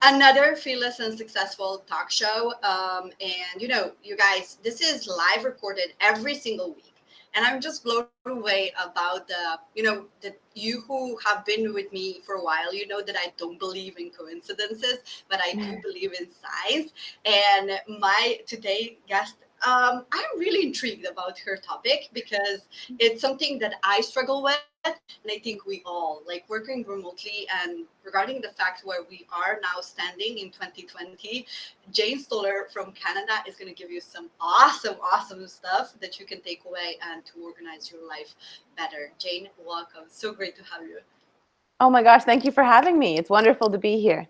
Another fearless and successful talk show. And you guys, this is live recorded every single week. And I'm just blown away about the you who have been with me for a while, you know that I don't believe in coincidences, but I do believe in signs. And my today guest, I'm really intrigued about her topic because it's something that I struggle with. And I think we all like working remotely and regarding the fact where we are now standing in 2020. Jane Stoller from Canada is going to give you some awesome stuff that you can take away and to organize your life better. Jane, welcome. So great to have you. Oh my gosh, thank you for having me. It's wonderful to be here.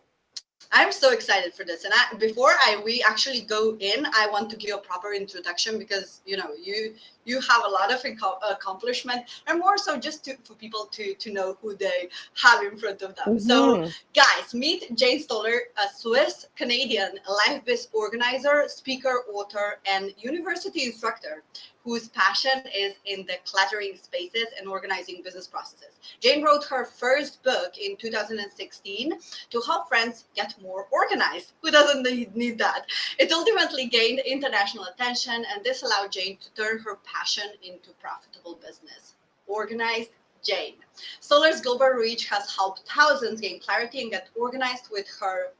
I'm so excited for this. And before we actually go in, I want to give a proper introduction because you have a lot of accomplishment, and more so just for people to know who they have in front of them. So guys, meet Jane Stoller, a Swiss Canadian life-based organizer, speaker, author, and university instructor whose passion is in the cluttering spaces and organizing business processes. Jane wrote her first book in 2016 to help friends get more organized. Who doesn't need that? It ultimately gained international attention, and this allowed Jane to turn her passion into profitable business. Organized Jane. Stoller's global reach has helped thousands gain clarity and get organized with her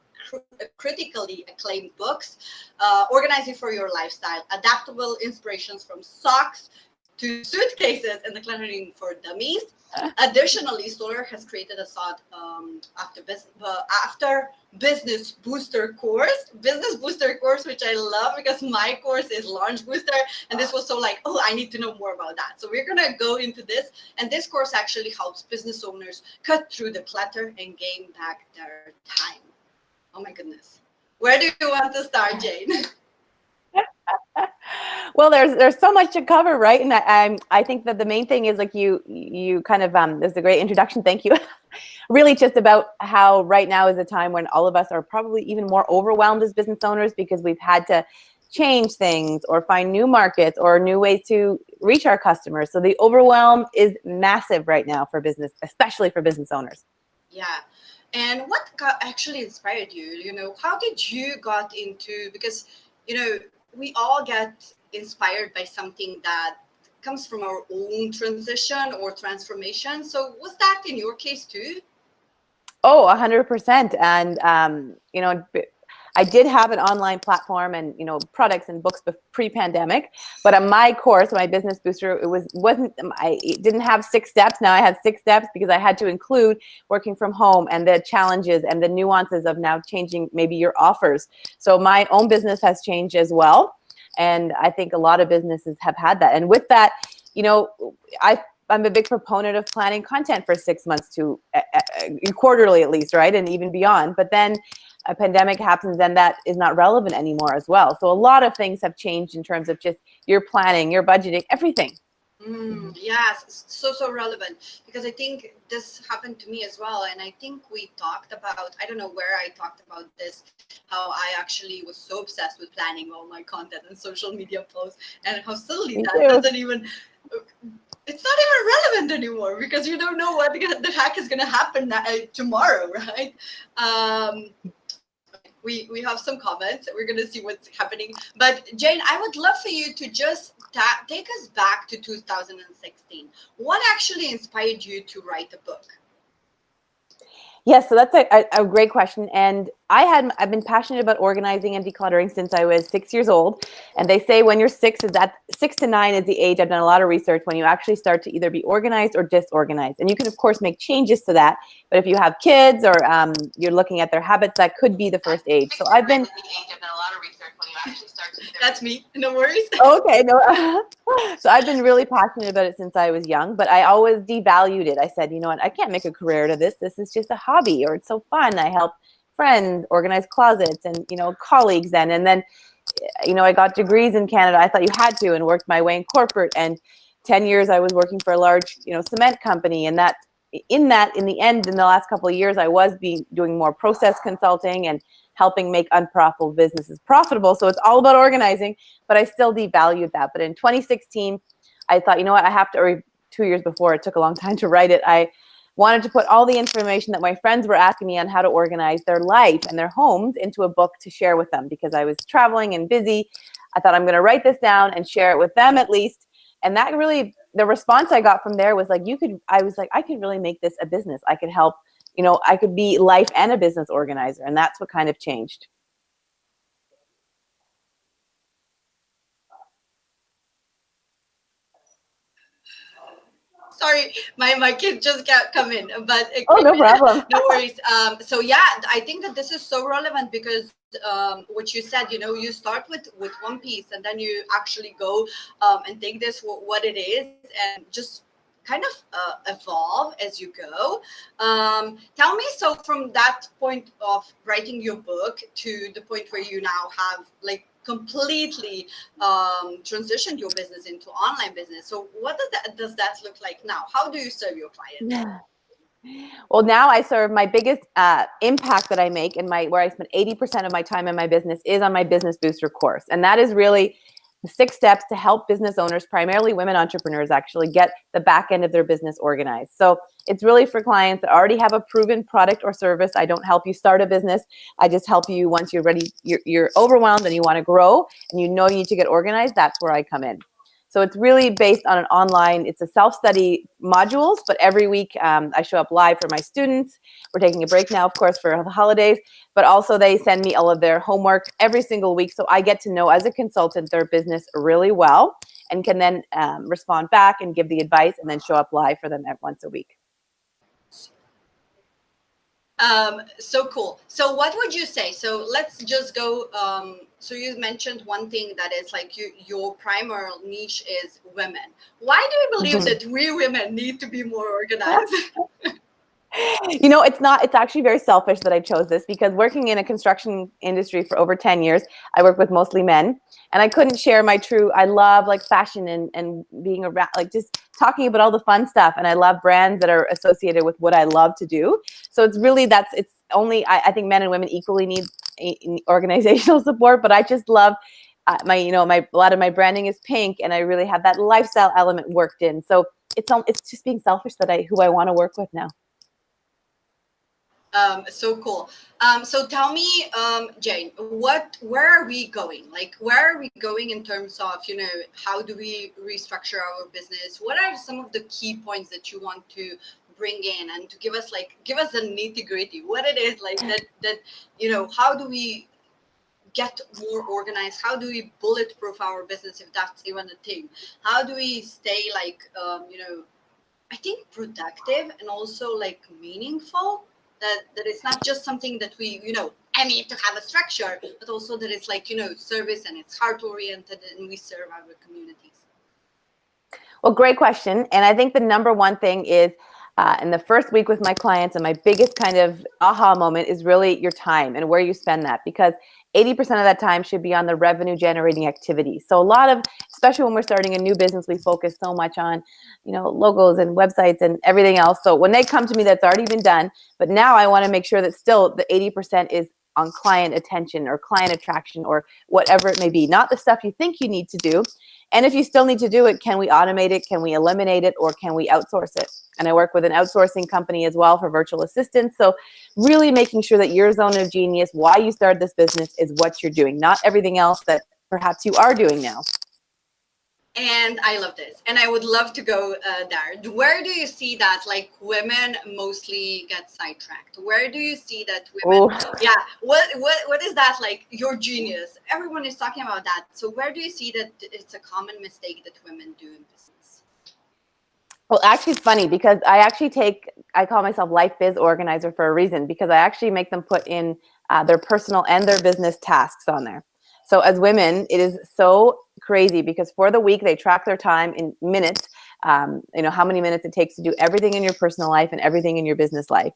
critically acclaimed books, Organizing for Your Lifestyle, Adaptable Inspirations from Socks to Suitcases and Decluttering for Dummies. Additionally, Stoller has created a sought after business booster course, which I love because my course is launch booster, and this was so like, oh, I need to know more about that. So we're gonna go into this, and this course actually helps business owners cut through the clutter and gain back their time. Oh my goodness. Where do you want to start, Jane? Well, there's so much to cover, right? And I think that the main thing is like you kind of this is a great introduction. Thank you. Really just about how right now is a time when all of us are probably even more overwhelmed as business owners because we've had to change things or find new markets or new ways to reach our customers. So the overwhelm is massive right now for business, especially for business owners. Yeah. And what actually inspired you? How did you got into, because, we all get inspired by something that comes from our own transition or transformation. So was that in your case too? Oh, 100%. And, I did have an online platform and, products and books pre-pandemic, but on my course, my business booster, it didn't have 6 steps. Now I have 6 steps because I had to include working from home and the challenges and the nuances of now changing maybe your offers. So my own business has changed as well. And I think a lot of businesses have had that. And with that, I'm a big proponent of planning content for 6 months to quarterly at least, right? And even beyond. But then a pandemic happens and that is not relevant anymore as well. So a lot of things have changed in terms of just your planning, your budgeting, everything. Yes, so relevant because I think this happened to me as well. And I think we talked about, I don't know where I talked about this, how I actually was so obsessed with planning all my content and social media posts and how suddenly that doesn't even... It's not even relevant anymore because you don't know what the heck is going to happen tomorrow, right? We have some comments. We're going to see what's happening. But Jane, I would love for you to just take us back to 2016. What actually inspired you to write a book? Yes, so that's a great question. And I've been passionate about organizing and decluttering since I was 6 years old. And they say when you're 6 to 9 is the age. I've done a lot of research when you actually start to either be organized or disorganized. And you can of course make changes to that. But if you have kids or you're looking at their habits, that could be the first age. So I've done a lot of research when you actually start to. That's me. No worries. Okay, no. So I've been really passionate about it since I was young, but I always devalued it. I said, you know what, I can't make a career out of this. This is just a hobby, or it's so fun. I help friends organize closets and, colleagues then. And then, I got degrees in Canada. I thought you had to, and worked my way in corporate. And 10 years I was working for a large, cement company. And in the end, in the last couple of years, I was doing more process consulting and helping make unprofitable businesses profitable. So it's all about organizing, but I still devalued that. But in 2016, I thought, you know what, I have to, or 2 years before, it took a long time to write it. wanted to put all the information that my friends were asking me on how to organize their life and their homes into a book to share with them, because I was traveling and busy. I thought, I'm going to write this down and share it with them at least. And that really, the response I got from there was like, I was like, I could really make this a business. I could help, I could be life and a business organizer. And that's what kind of changed. Sorry, my kid just got come in, but Oh, no problem. no worries. So yeah, I think that this is so relevant because what you said, you start with one piece and then you actually go and take this what it is and just kind of evolve as you go. Tell me, so from that point of writing your book to the point where you now have like completely transitioned your business into online business. So what does that look like now? How do you serve your clients? Well, now I serve, my biggest impact that I make in where I spend 80% of my time in my business is on my Business Booster course. And that is really the 6 steps to help business owners, primarily women entrepreneurs, actually get the back end of their business organized. So it's really for clients that already have a proven product or service. I don't help you start a business. I just help you once you're ready, you're overwhelmed and you want to grow and you need to get organized. That's where I come in. So it's really based on it's a self-study modules, but every week I show up live for my students. We're taking a break now, of course, for the holidays, but also they send me all of their homework every single week. So I get to know as a consultant their business really well and can then respond back and give the advice and then show up live for them once a week. So cool. So what would you say? So let's just go. So you mentioned one thing that is like your primary niche is women. Why do you believe that we women need to be more organized? It's actually very selfish that I chose this, because working in a construction industry for over 10 years, I work with mostly men, and I couldn't share I love like fashion and being around, like just talking about all the fun stuff. And I love brands that are associated with what I love to do. So it's really, I think men and women equally need organizational support, but I just love a lot of my branding is pink, and I really have that lifestyle element worked in. So it's just being selfish who I want to work with now. So cool. So tell me, Jane, where are we going? Like, where are we going in terms of, how do we restructure our business? What are some of the key points that you want to bring in and to give us the nitty gritty, what it is like that, how do we get more organized? How do we bulletproof our business, if that's even a thing? How do we stay like, I think productive and also like meaningful? That it's not just something that I need to have a structure, but also that it's like, service and it's heart oriented and we serve our communities. Well, great question. And I think the number one thing is in the first week with my clients, and my biggest kind of aha moment is really your time and where you spend that, because 80% of that time should be on the revenue generating activities. So a lot of, especially when we're starting a new business, we focus so much on, logos and websites and everything else. So when they come to me, that's already been done. But now I want to make sure that still the 80% is on client attention or client attraction or whatever it may be, not the stuff you think you need to do. And if you still need to do it, can we automate it? Can we eliminate it? Or can we outsource it? And I work with an outsourcing company as well for virtual assistants. So really making sure that your zone of genius, why you started this business, is what you're doing, not everything else that perhaps you are doing now. And I love this. And I would love to go there. Where do you see that like women mostly get sidetracked? Where do you see that women, yeah, what is that like your genius? Everyone is talking about that. So where do you see that it's a common mistake that women do in business? Well, actually it's funny, because I call myself life biz organizer for a reason, because I actually make them put in their personal and their business tasks on there. So as women, it is so crazy, because for the week they track their time in minutes, how many minutes it takes to do everything in your personal life and everything in your business life.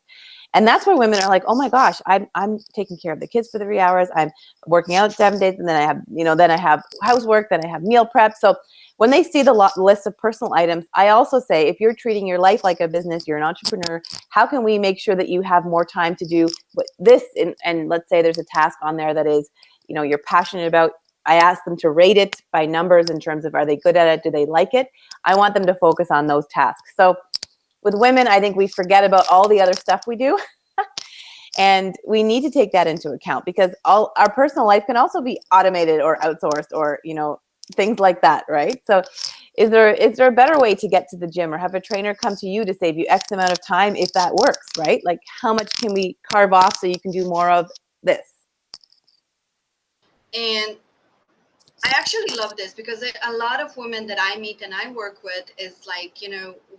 And that's why women are like, oh my gosh, I'm taking care of the kids for 3 hours. I'm working out 7 days, and then I have housework, then I have meal prep. So when they see the list of personal items, I also say, if you're treating your life like a business, you're an entrepreneur, how can we make sure that you have more time to do this? And let's say there's a task on there that is, you're passionate about. I ask them to rate it by numbers in terms of, are they good at it? Do they like it? I want them to focus on those tasks. So with women, I think we forget about all the other stuff we do. And we need to take that into account, because all our personal life can also be automated or outsourced, or, things like that, right? So is there a better way to get to the gym, or have a trainer come to you to save you X amount of time if that works, right? Like, how much can we carve off so you can do more of this? And I actually love this because a lot of women that I meet and I work with is like,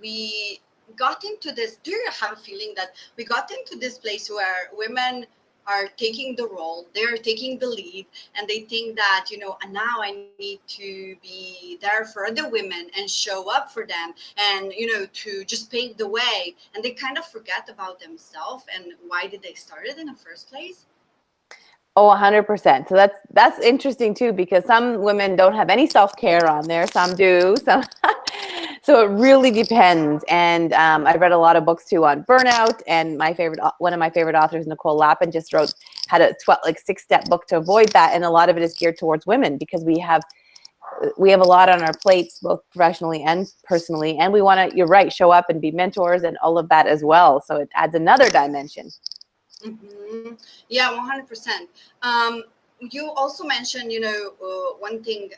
we got into this. Do you have a feeling that we got into this place where women are taking the role, they're taking the lead, and they think that, "And now I need to be there for other women and show up for them and, to just pave the way." And they kind of forget about themselves and why did they start it in the first place? Oh, 100%. So that's interesting too, because some women don't have any self-care on there. Some do. Some. So it really depends. And I've read a lot of books too on burnout. And one of my favorite authors, Nicole Lapin, just had a 6-step book to avoid that. And a lot of it is geared towards women, because we have a lot on our plates, both professionally and personally. And we want to, you're right, show up and be mentors and all of that as well. So it adds another dimension. Mm-hmm. Yeah, 100%. You also mentioned, one thing,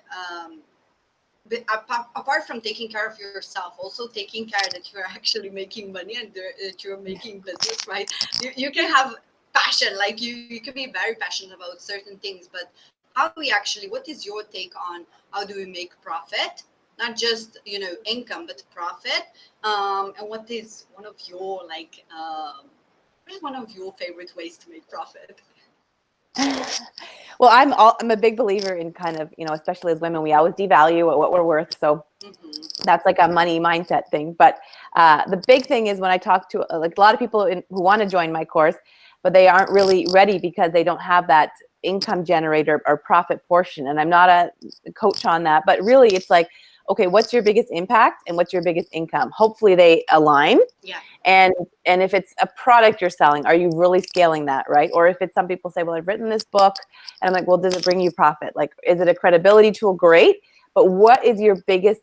apart from taking care of yourself, also taking care that you're actually making money and that you're making business, right? You can have passion, like you can be very passionate about certain things, but how do we actually, what is your take on how do we make profit? Not just, income, but profit. And what is one of your what is one of your favorite ways to make profit? Well, I'm a big believer in kind of, especially as women, we always devalue what we're worth. So that's like a money mindset thing. But the big thing is when I talk to like a lot of people who want to join my course, but they aren't really ready because they don't have that income generator or profit portion. And I'm not a coach on that, but really it's like, okay, what's your biggest impact and what's your biggest income? Hopefully they align. Yeah. And if it's a product you're selling, are you really scaling that, right? Or if it's, some people say, well, I've written this book, and I'm like, well, does it bring you profit? Like, is it a credibility tool? Great. But what is your biggest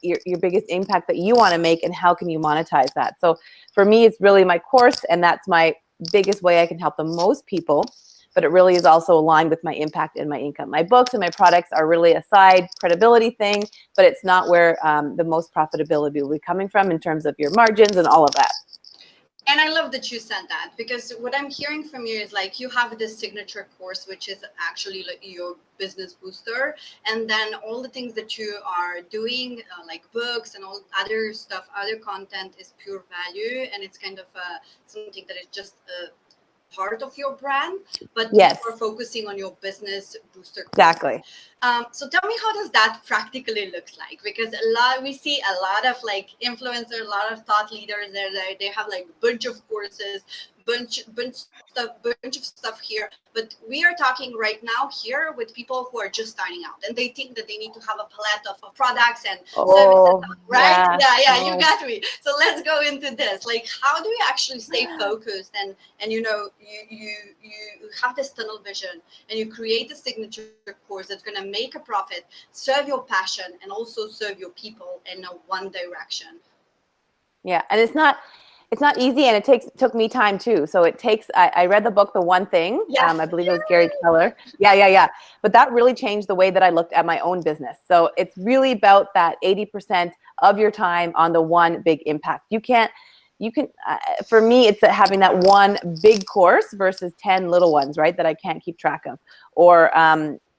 your biggest impact that you want to make, and how can you monetize that? So for me, it's really my course, and that's my biggest way I can help the most people. But it really is also aligned with my impact and my income. My books and my products are really a side credibility thing, but it's not where the most profitability will be coming from in terms of your margins and all of that. And I love that you said that, because what I'm hearing from you is like you have this signature course, which is actually like your business booster. And then all the things that you are doing, like books and all other stuff, other content is pure value. And it's kind of something that is just part of your brand, but yes, you are focusing on your business booster course. Exactly. So tell me, how does that practically looks like? Because we see a lot of like influencers, a lot of thought leaders there. They have like a bunch of courses, bunch of stuff here. But we are talking right now here with people who are just starting out, and they think that they need to have a palette of products and services, right? Yeah, you got me. So let's go into this. Like, how do you actually stay focused and you have this tunnel vision, and you create a signature course that's going to make a profit, serve your passion, and also serve your people in a one direction. Yeah, and it's not easy, and it took me time too. So it takes, I read the book, The One Thing. Yes. I believe it was Gary Keller. Yeah. But that really changed the way that I looked at my own business. So it's really about that 80% of your time on the one big impact. You can, for me, it's having that one big course versus 10 little ones, right? That I can't keep track of. Or,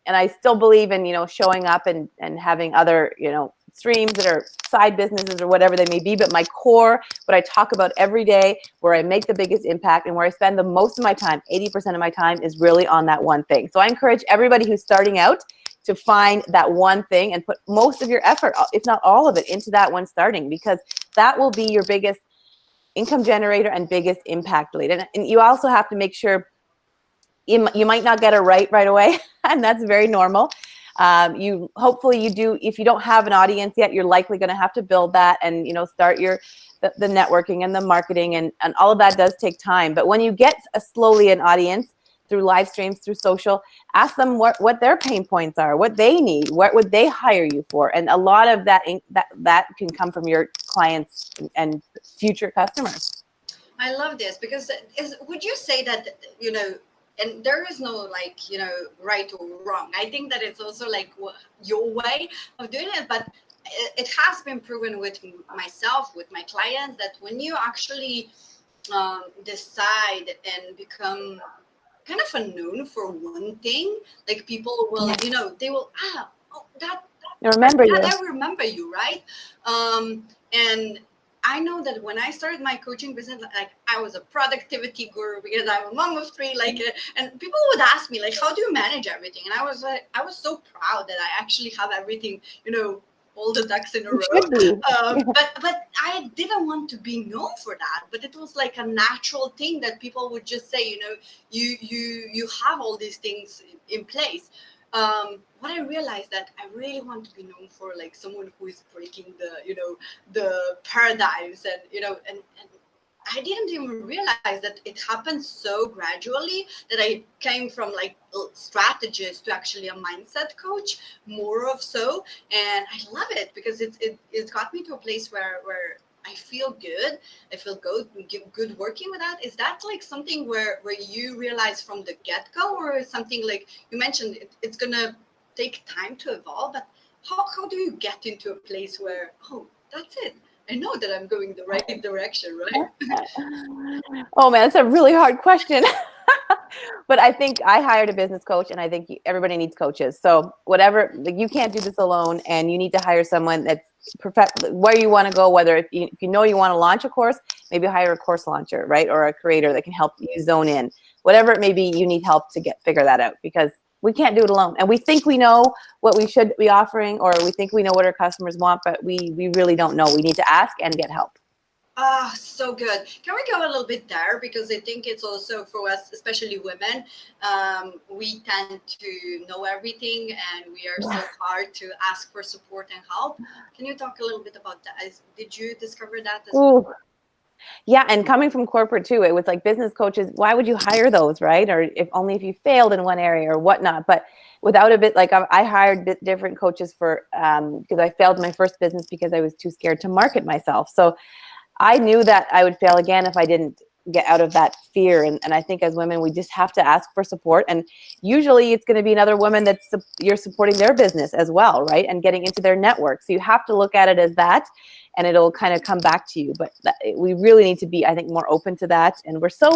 and I still believe in, showing up and having other, streams that are side businesses or whatever they may be. But my core, what I talk about every day, where I make the biggest impact and where I spend the most of my time, 80% of my time, is really on that one thing. So I encourage everybody who's starting out to find that one thing and put most of your effort, if not all of it, into that one starting, because that will be your biggest income generator and biggest impact lead. And you also have to make sure you might not get it right away, and that's very normal. Hopefully you do. If you don't have an audience yet, you're likely going to have to build that and start the networking and the marketing, and all of that does take time. But when you get slowly an audience through live streams, through social, ask them what their pain points are, what they need, what would they hire you for, and a lot of that can come from your clients and future customers. I love this because would you say that, and there is no like, right or wrong. I think that it's also like your way of doing it, but it has been proven with myself, with my clients, that when you actually decide and become kind of unknown for one thing, like people will, Yes. they will, oh, that I remember you. I remember you, right? And I know that when I started my coaching business, like I was a productivity guru because I'm a mom of three, like, and people would ask me, like, how do you manage everything? And I was like, I was so proud that I actually have everything, all the ducks in a You row. should be. But I didn't want to be known for that. But it was like a natural thing that people would just say, you have all these things in place. What I realized that I really want to be known for like someone who is breaking the paradigms, and and I didn't even realize that it happened so gradually that I came from like strategist to actually a mindset coach, more of so, and I love it because it got me to a place where I feel good. I feel good working with that. Is that like something where you realize from the get go, or is something like you mentioned it's gonna take time to evolve? But how do you get into a place where, oh, that's it? I know that I'm going the right direction, right? Oh man, that's a really hard question. But I think I hired a business coach, and I think everybody needs coaches. So whatever, like, you can't do this alone, and you need to hire someone that's where you want to go. Whether if you know you want to launch a course, maybe hire a course launcher, right, or a creator that can help you zone in. Whatever it may be, you need help to figure that out, because we can't do it alone. And we think we know what we should be offering, or we think we know what our customers want, but we really don't know. We need to ask and get help. Ah, so good. Can we go a little bit there? Because I think it's also for us, especially women, we tend to know everything and we are so hard to ask for support and help. Can you talk a little bit about that? Did you discover that as well? Ooh. Yeah, and coming from corporate too, it was like business coaches, why would you hire those, right? Or if you failed in one area or whatnot. But without a bit, like I hired different coaches for because I failed my first business because I was too scared to market myself. So I knew that I would fail again if I didn't get out of that fear. And I think as women, we just have to ask for support. And usually it's going to be another woman you're supporting their business as well, right? And getting into their network. So you have to look at it as that, and it'll kind of come back to you. But we really need to be, I think, more open to that. And we're so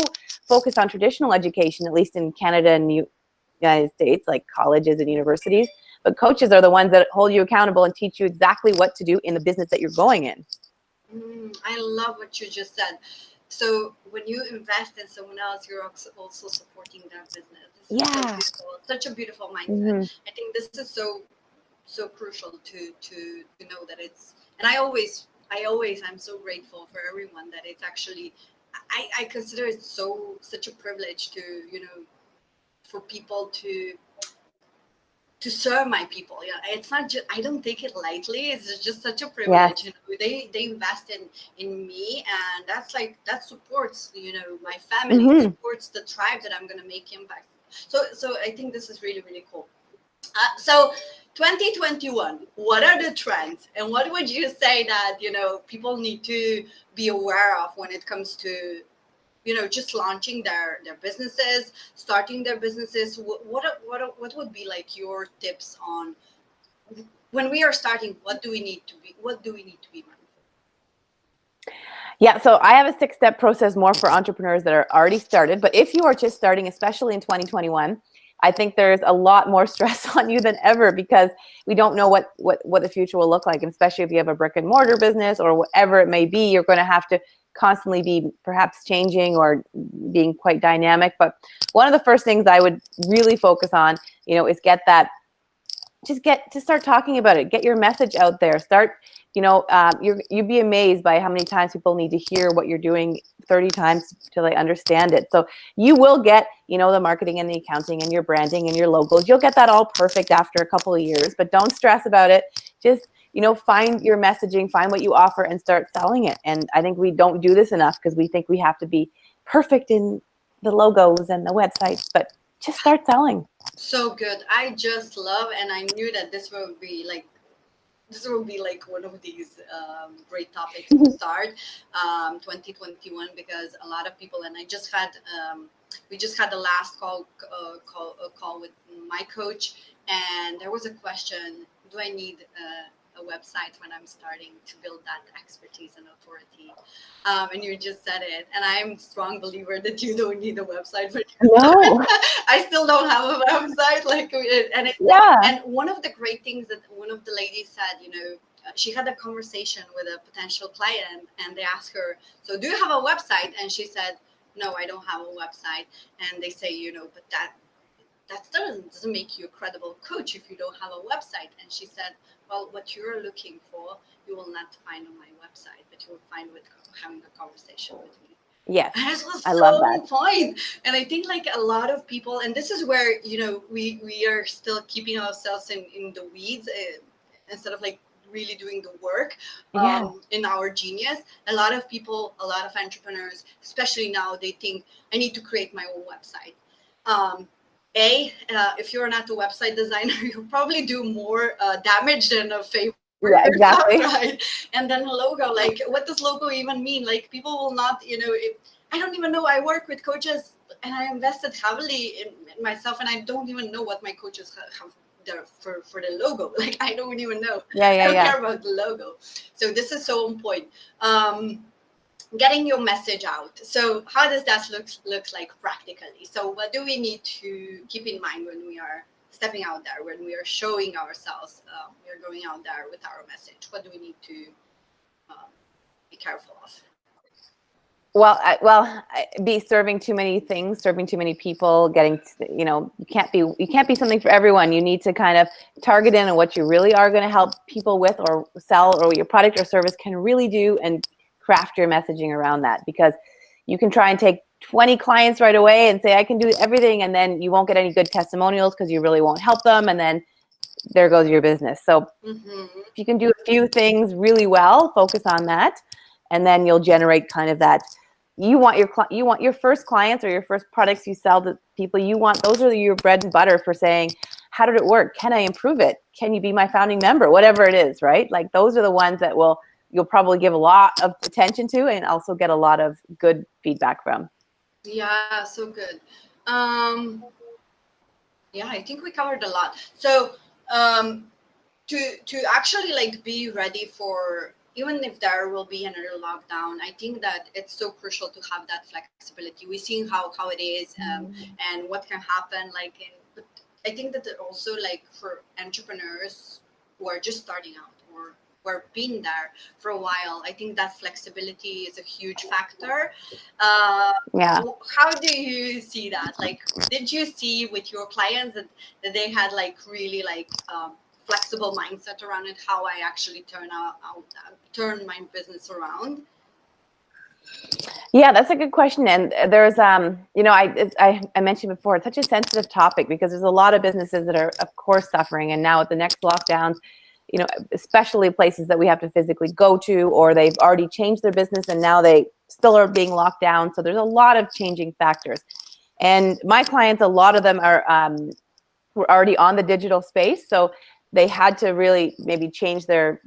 focused on traditional education, at least in Canada and United States, like colleges and universities. But coaches are the ones that hold you accountable and teach you exactly what to do in the business that you're going in. I love what you just said. So when you invest in someone else, you're also supporting their business. This is so Yeah. beautiful. Such a beautiful mindset. Mm-hmm. I think this is so crucial to know that it's. And I'm so grateful for everyone that it's actually. I consider it such a privilege to for people to serve my people. Yeah, it's not just, I don't take it lightly. It's just such a Yes. privilege. They invest in me, and that's like that supports my family, Mm-hmm. supports the tribe that I'm gonna make impact. So I think this is really really cool. So 2021, what are the trends, and what would you say that people need to be aware of when it comes to just launching their businesses, starting their businesses? What would be like your tips on when we are starting? What do we need to be mindful? Yeah, so I have a 6-step process more for entrepreneurs that are already started. But if you are just starting, especially in 2021, I think there's a lot more stress on you than ever, because we don't know what the future will look like. And especially if you have a brick and mortar business or whatever it may be, you're going to have to constantly be perhaps changing or being quite dynamic. But one of the first things I would really focus on, is get to start talking about it. Get your message out there. Start, you'd be amazed by how many times people need to hear what you're doing 30 times till they understand it. So you will get, the marketing and the accounting and your branding and your logos. You'll get that all perfect after a couple of years, but don't stress about it. Just, find your messaging, find what you offer, and start selling it. And I think we don't do this enough because we think we have to be perfect in the logos and the websites, but just start selling. So good. I just love, and I knew that this would be like this will be like one of these great topics to start 2021, because a lot of people, and I just had we just had the last call with my coach, and there was a question: do I need a website when I'm starting to build that expertise and authority? And you just said it, and I'm a strong believer that you don't need a website when you No. start. I still don't have a website, like, and it's Yeah. and one of the great things that one of the ladies said, she had a conversation with a potential client, and they asked her, "So do you have a website?" And she said, "No, I don't have a website." And they say, but that doesn't make you a credible coach if you don't have a website. And she said, "Well, what you're looking for, you will not find on my website, but you will find with having a conversation with me." Yes. And this was I love so that. on point. And I think like a lot of people, and this is where, we are still keeping ourselves in the weeds, instead of like really doing the work Yeah. in our genius. A lot of people, a lot of entrepreneurs, especially now, they think I need to create my own website. If you're not a website designer, you probably do more damage than a favor Yeah, yourself, exactly. right? And then a logo, like, what does logo even mean? Like, people will not, I don't even know. I work with coaches, and I invested heavily in myself, and I don't even know what my coaches have there for the logo. Like, I don't even know. Yeah, I yeah, don't yeah. care about the logo. So this is so on point. Getting your message out. So how does that look like practically? So what do we need to keep in mind when we are stepping out there, when we are showing ourselves, we are going out there with our message? What do we need to be careful of? Be serving too many things, serving too many people, getting, you can't be something for everyone. You need to kind of target in on what you really are going to help people with or sell, or what your product or service can really do, and craft your messaging around that. Because you can try and take 20 clients right away and say, I can do everything, and then you won't get any good testimonials because you really won't help them, and then there goes your business. So if you can do a few things really well, focus on that, and then you'll generate kind of that. You want your first clients, or your first products you sell to people, those are your bread and butter for saying, how did it work? Can I improve it? Can you be my founding member? Whatever it is, right? Like, those are the ones that you'll probably give a lot of attention to, and also get a lot of good feedback from. Yeah, so good. Um, yeah, I think we covered a lot. So to actually like be ready for, even if there will be another lockdown, I think that it's so crucial to have that flexibility. We've seen how it is, and what can happen, like, but I think that it also, like, for entrepreneurs who are just starting out, or who are been there for a while, I think that flexibility is a huge factor. Yeah. How do you see that? Like, did you see with your clients that they had like really like flexible mindset around it? How I actually turn my business around? Yeah, that's a good question. And there's, I mentioned before, it's such a sensitive topic, because there's a lot of businesses that are, of course, suffering. And now with the next lockdowns, especially places that we have to physically go to, or they've already changed their business and now they still are being locked down. So there's a lot of changing factors. And my clients, a lot of them were already on the digital space. So they had to really maybe change their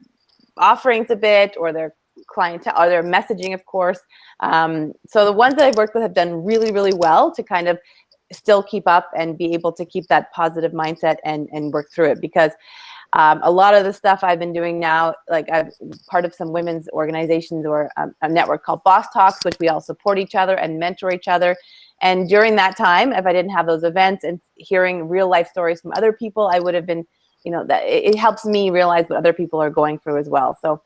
offerings a bit, or their clientele, or their messaging, of course. So the ones that I've worked with have done really, really well to kind of still keep up and be able to keep that positive mindset and work through it. Because a lot of the stuff I've been doing now, like, I'm part of some women's organizations, or a network called Boss Talks, which we all support each other and mentor each other. And during that time, if I didn't have those events and hearing real life stories from other people, I would have been, that it helps me realize what other people are going through as well. So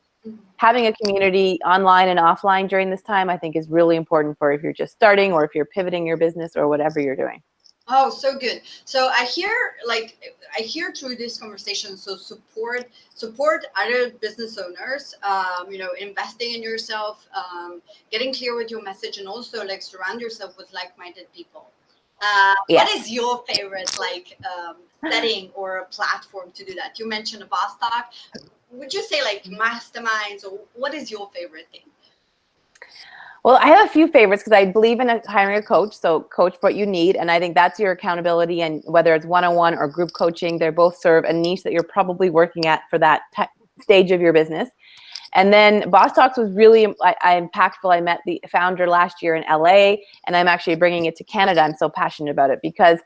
having a community online and offline during this time, I think, is really important for if you're just starting, or if you're pivoting your business, or whatever you're doing. Oh, so good. So I hear through this conversation. So support other business owners. Investing in yourself, getting clear with your message, and also like surround yourself with like-minded people. What Yes. is your favorite setting or a platform to do that? You mentioned a boss talk. Would you say like masterminds, or what is your favorite thing? Well, I have a few favorites, because I believe in hiring a coach. So coach what you need. And I think that's your accountability. And whether it's one-on-one or group coaching, they both serve a niche that you're probably working at for that stage of your business. And then Boss Talks was really impactful. I met the founder last year in LA, and I'm actually bringing it to Canada. I'm so passionate about it because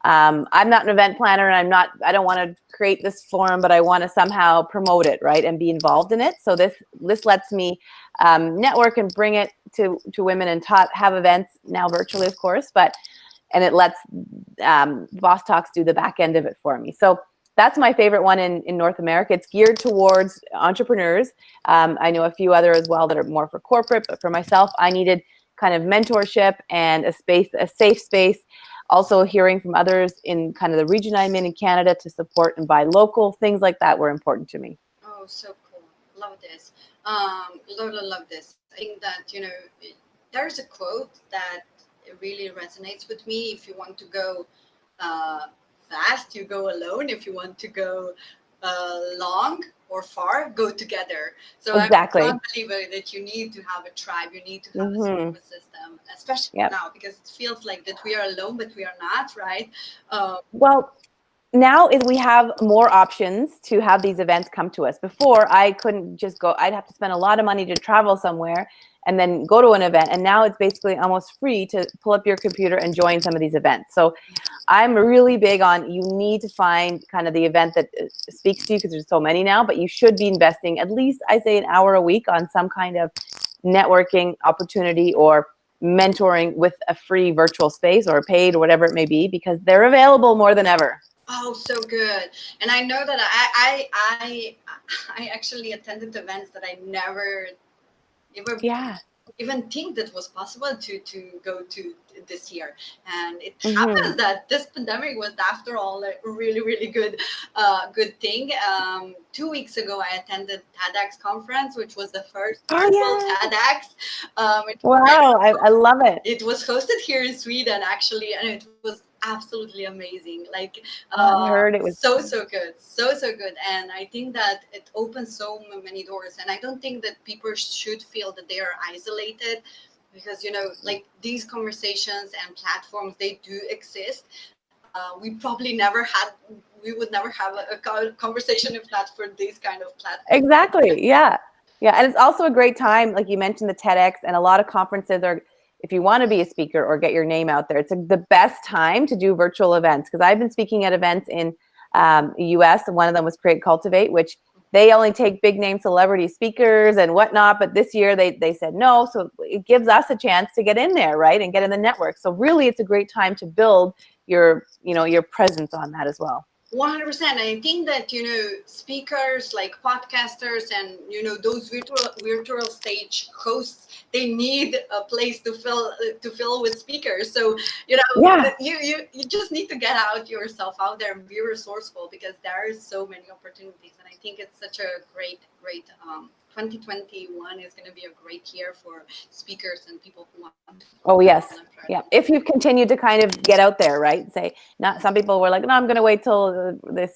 I'm not an event planner, and I don't want to create this forum, but I want to somehow promote it, right, and be involved in it. So this lets me network and bring it to women and have events now virtually, of course, and it lets Boss Talks do the back end of it for me. So that's my favorite one in North America. It's geared towards entrepreneurs. I know a few other as well that are more for corporate, but for myself, I needed kind of mentorship and a safe space. Also hearing from others in kind of the region I'm in Canada to support and buy local, things like that were important to me. Oh, so cool. Love this. Love this. I think that, there's a quote that really resonates with me. If you want to go fast, you go alone. If you want to go long or far, go together. So Exactly. I'm a believer that you need to have a tribe. You need to have a support system, especially now, because it feels like that we are alone, but we are not, right? Well, now we have more options to have these events come to us. Before, I couldn't just go. I'd have to spend a lot of money to travel somewhere and then go to an event. And now it's basically almost free to pull up your computer and join some of these events. So I'm really big on, you need to find kind of the event that speaks to you, because there's so many now, but you should be investing at least, I say, an hour a week on some kind of networking opportunity or mentoring with a free virtual space or paid or whatever it may be, because they're available more than ever. Oh, so good. And I know that I actually attended events that I never even think that was possible to go to this year. And it happens that this pandemic was, after all, a really, really good thing. 2 weeks ago, I attended TEDx conference, which was the first virtual TEDx. Wow, I love it. It was hosted here in Sweden, actually, and it was absolutely amazing. Like, I heard it was so good, so good. And I think that it opens so many doors. And I don't think that people should feel that they are isolated, because like, these conversations and platforms, they do exist. We would never have a conversation if not for these kind of platforms. Exactly. Yeah. And it's also a great time, like you mentioned, the TEDx, and a lot of conferences are, if you want to be a speaker or get your name out there, it's the best time to do virtual events. Because I've been speaking at events in the US, and one of them was Create Cultivate, which they only take big name celebrity speakers and whatnot. But this year they said no. So it gives us a chance to get in there, right? And get in the network. So really, it's a great time to build your presence on that as well. 100%. I think that speakers like podcasters and those virtual stage hosts, they need a place to fill with speakers. So you just need to get yourself out there and be resourceful, because there are so many opportunities. And I think it's such a great 2021 is going to be a great year for speakers and people who want to. Oh, yes. Yeah. If you've continued to kind of get out there, right? Say, not some people were like, no, I'm going to wait till the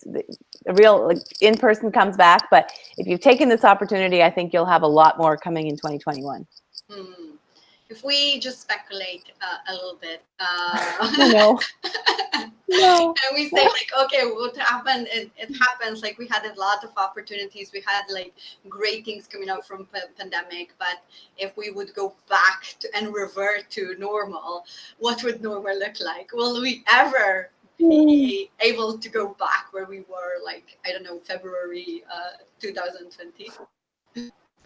real in-person comes back. But if you've taken this opportunity, I think you'll have a lot more coming in 2021. If we just speculate a little bit, No. And we say, like, okay, what happened? It happens. Like, we had a lot of opportunities. We had like great things coming out from pandemic. But if we would go back and revert to normal, what would normal look like? Will we ever be able to go back where we were, like, I don't know, February 2020?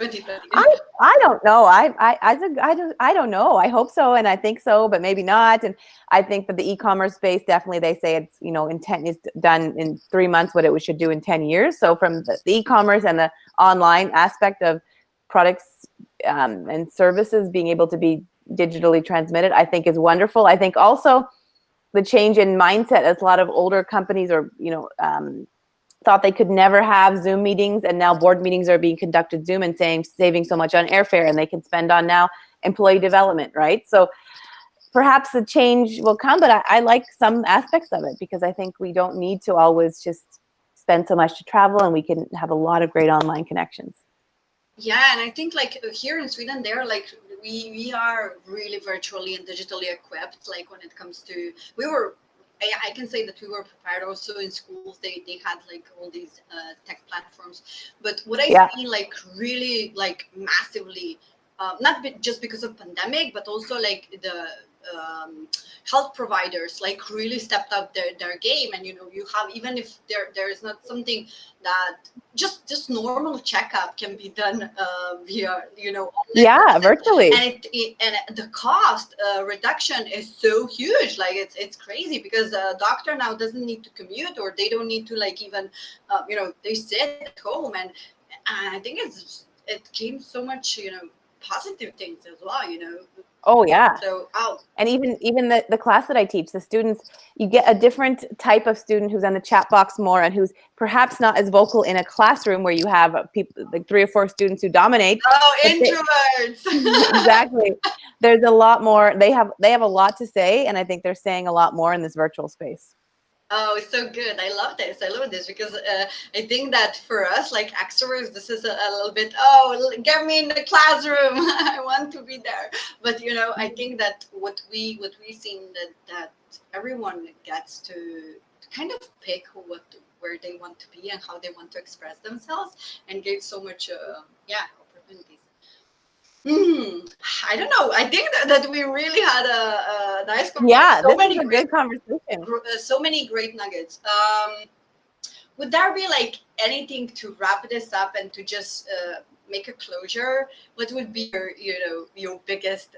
I don't know. I don't know. I hope so, and I think so, but maybe not. And I think that the e-commerce space, definitely, they say it's is done in 3 months what it should do in 10 years. So from the e-commerce and the online aspect of products and services being able to be digitally transmitted, I think is wonderful. I think also the change in mindset, as a lot of older companies or thought they could never have Zoom meetings, and now board meetings are being conducted Zoom, and saving so much on airfare, and they can spend on now employee development, right? So perhaps the change will come, but I like some aspects of it, because I think we don't need to always just spend so much to travel, and we can have a lot of great online connections. Yeah, and I think like here in Sweden, they're like, we are really virtually and digitally equipped. Like when it comes to, we were I can say that we were prepared. Also in schools, they had like all these tech platforms. But what I Yeah. see like really like massively, not just because of pandemic, but also like the health providers like really stepped up their game. And you have, even if there is not something that just normal checkup can be done via online Yeah, person. virtually. And and the cost reduction is so huge, like it's crazy, because a doctor now doesn't need to commute, or they don't need to like even they sit at home. And I think it came so much positive things as well. Oh yeah. So oh And even the class that I teach, the students, you get a different type of student who's on the chat box more and who's perhaps not as vocal in a classroom where you have people like 3 or 4 students who dominate. oh But introverts. exactly. There's a lot more. They have a lot to say, and I think they're saying a lot more in this virtual space. Oh, it's so good. I love this. I love this because I think that for us, like extroverts, this is a little bit, get me in the classroom. I want to be there. But I think that what we seen that everyone gets to kind of pick where they want to be and how they want to express themselves, and gave so much opportunities. Hmm. I don't know. I think that we really had a nice conversation. Yeah, So this is many a great good conversation. so many great nuggets. Would there be like anything to wrap this up and to just make a closure? What would be your biggest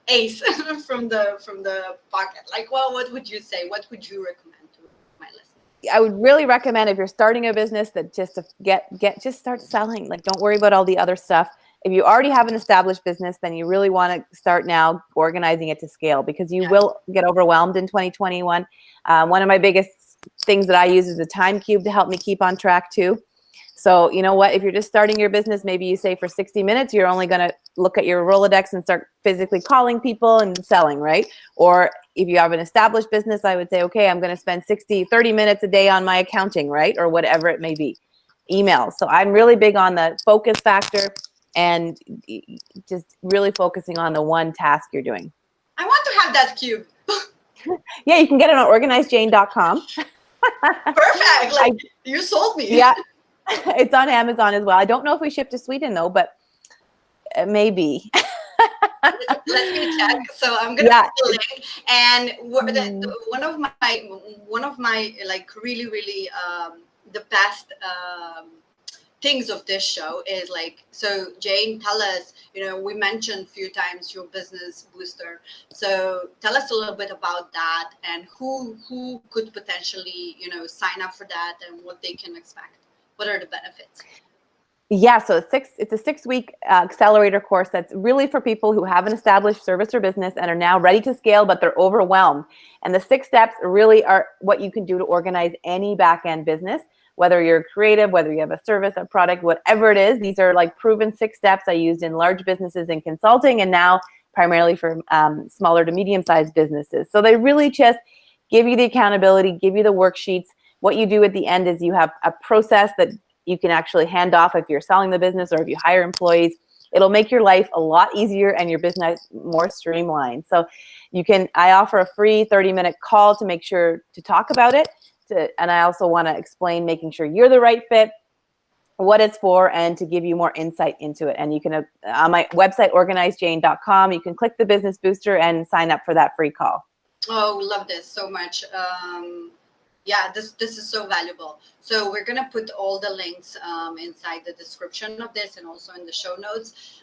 ace from the pocket? Like, well, what would you say? What would you recommend to my listeners? I would really recommend, if you're starting a business, that just to just start selling. Like, don't worry about all the other stuff. If you already have an established business, then you really want to start now organizing it to scale, because you Yeah. will get overwhelmed in 2021. One of my biggest things that I use is a time cube to help me keep on track too. So you know what, if you're just starting your business, maybe you say for 60 minutes, you're only going to look at your Rolodex and start physically calling people and selling, right? Or if you have an established business, I would say, okay, I'm going to spend 30 minutes a day on my accounting, right? Or whatever it may be. Emails. So I'm really big on the focus factor and just really focusing on the one task you're doing. I want to have that cube. Yeah, you can get it on organizedjane.com. Perfect. I, Like, you sold me. yeah, it's on Amazon as well. I don't know if we ship to Sweden though, but maybe. Let me check. So I'm gonna Yeah. put the link. And Mm. one of my like really the best things of this show is like, so Jane, tell us, we mentioned a few times your business booster. So tell us a little bit about that, and who could potentially sign up for that, and what they can expect. What are the benefits? Yeah, so it's a 6-week accelerator course that's really for people who have an established service or business and are now ready to scale, but they're overwhelmed. And the 6 steps really are what you can do to organize any back-end business, whether you're creative, whether you have a service, a product, whatever it is. These are like proven 6 steps I used in large businesses in consulting, and now primarily for smaller to medium-sized businesses. So they really just give you the accountability, give you the worksheets. What you do at the end is you have a process that you can actually hand off if you're selling the business or if you hire employees. It'll make your life a lot easier and your business more streamlined. So I offer a free 30-minute call to make sure to talk about it. And I also want to explain making sure you're the right fit, what it's for, and to give you more insight into it. And you can, on my website, organizedjane.com, you can click the business booster and sign up for that free call. Oh, love this so much. Yeah, this is so valuable. So we're gonna put all the links inside the description of this, and also in the show notes.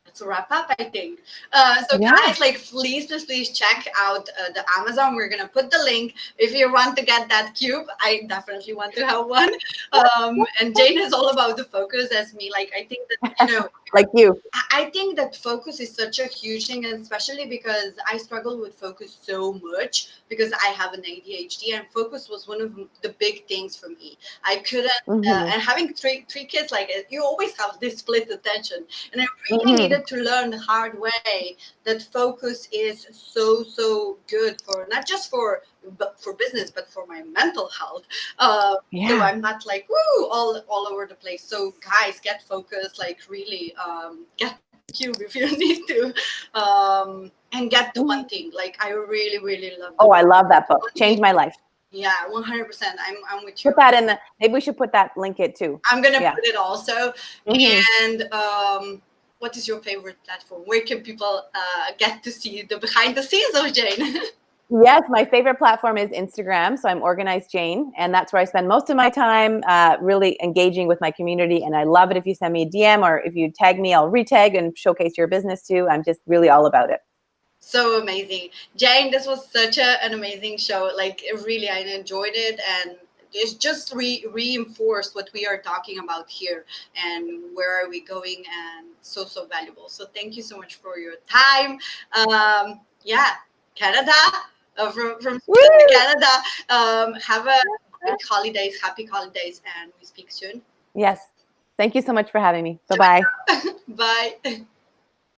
Let's wrap up, I think. So Yeah. guys, like, please check out the Amazon. We're gonna put the link. If you want to get that cube, I definitely want to have one. And Jane is all about the focus, as me. Like, I think that Like you. I think that focus is such a huge thing, and especially because I struggle with focus so much because I have an ADHD, and focus was one of the big things for me. I couldn't, and having three kids, like, you always have this split attention, and I really needed to learn the hard way that focus is so good for not just for business, but for my mental health. So I'm not like all over the place. So guys, get focused. Like, really, get the cube if you need to. and get the one thing. Like I really, really love the Oh, I love that book. one Changed thing. my life. Yeah, 100%. I'm with you. Put that in the, maybe we should put that, link it too. I'm gonna Yeah. put it also. Mhm. And what is your favorite platform? Where can people get to see the behind the scenes of Jane? Yes, my favorite platform is Instagram. So I'm Organized Jane, and that's where I spend most of my time really engaging with my community. And I love it if you send me a DM, or if you tag me, I'll retag and showcase your business too. I'm just really all about it. So amazing, Jane. This was such an amazing show. Like really, I enjoyed it, and it's just reinforced what we are talking about here and where are we going, and so valuable. So thank you so much for your time. Yeah, Canada, from Woo! Sweden to Canada. Have a great holidays, happy holidays, and we speak soon. Yes. Thank you so much for having me. Bye-bye. Bye.